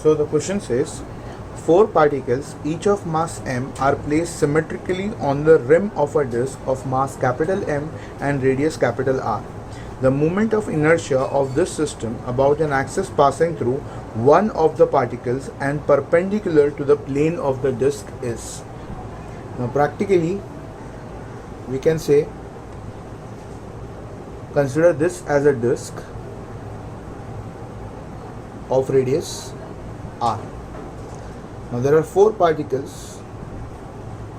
So the question says, four particles, each of mass m, are placed symmetrically on the rim of a disk of mass capital M and radius capital R. The moment of inertia of this system about an axis passing through one of the particles and perpendicular to the plane of the disk is. Now practically we can say, consider this as a disk of radius R. Now there are four particles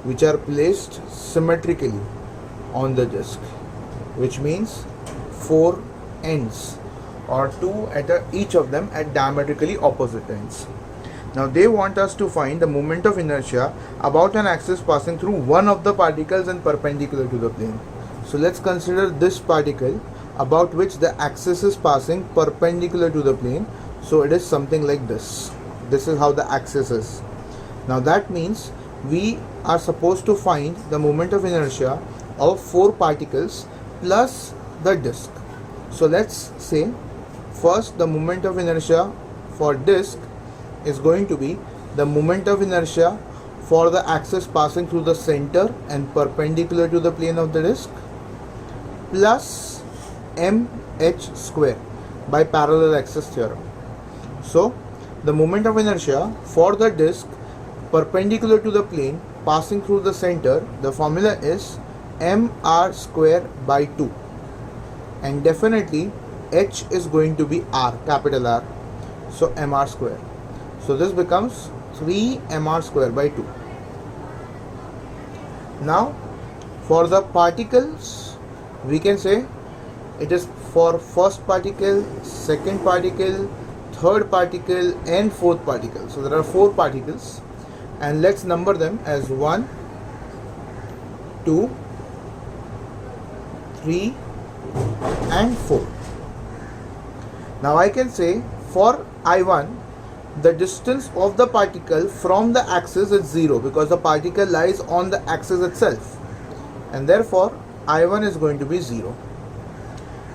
which are placed symmetrically on the disk, which means four ends, or two at each of them at diametrically opposite ends. Now they want us to find the moment of inertia about an axis passing through one of the particles and perpendicular to the plane. So let's consider this particle about which the axis is passing perpendicular to the plane. So it is something like this. This is how the axis is. Now that means we are supposed to find the moment of inertia of four particles plus the disk. So let's say first the moment of inertia for disk is going to be the moment of inertia for the axis passing through the center and perpendicular to the plane of the disk plus mh square by parallel axis theorem. So the moment of inertia for the disk perpendicular to the plane passing through the center, the formula is mr square by 2, and definitely h is going to be r, capital R, so mr square. So this becomes 3 mr square by 2. Now for the particles, we can say it is for first particle, second particle, third particle and fourth particle. So there are four particles, and let's number them as 1, 2, 3 and 4. Now I can say for I1, the distance of the particle from the axis is 0 because the particle lies on the axis itself, and therefore I1 is going to be 0.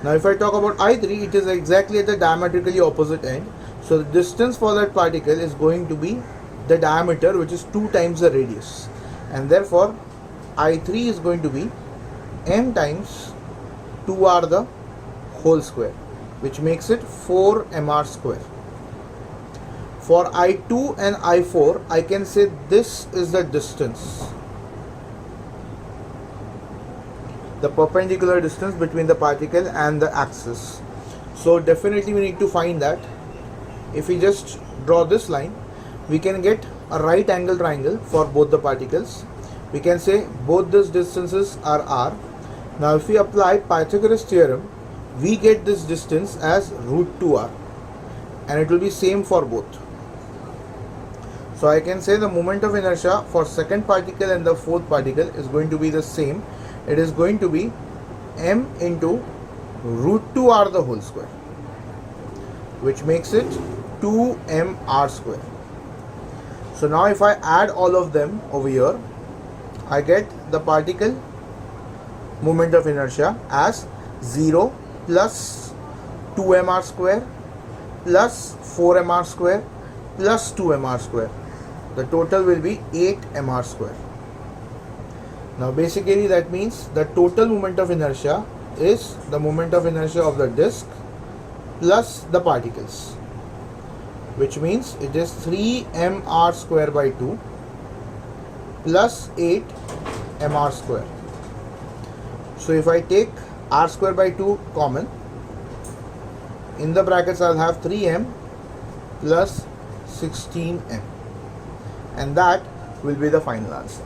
Now if I talk about I3, it is exactly at the diametrically opposite end. So the distance for that particle is going to be the diameter, which is 2 times the radius, and therefore I3 is going to be m times 2r the whole square, which makes it 4 mr square. For I2 and I4, I can say this is the distance, the perpendicular distance between the particle and the axis. So definitely we need to find that. If we just draw this line, we can get a right angle triangle for both the particles. We can say both these distances are r. Now if we apply Pythagoras theorem, we get this distance as root 2r, and it will be same for both. So I can say the moment of inertia for second particle and the fourth particle is going to be the same. It is going to be m into root 2r the whole square, which makes it 2 mr square. So now if I add all of them over here, I get the particle moment of inertia as 0 plus 2 mr square plus 4 mr square plus 2 mr square. The total will be 8 mr square. Now basically that means the total moment of inertia is the moment of inertia of the disk plus the particles, which means it is 3 mr square by 2 plus 8 mr square. So if I take r square by 2 common, in the brackets I'll have 3m plus 16m, and that will be the final answer.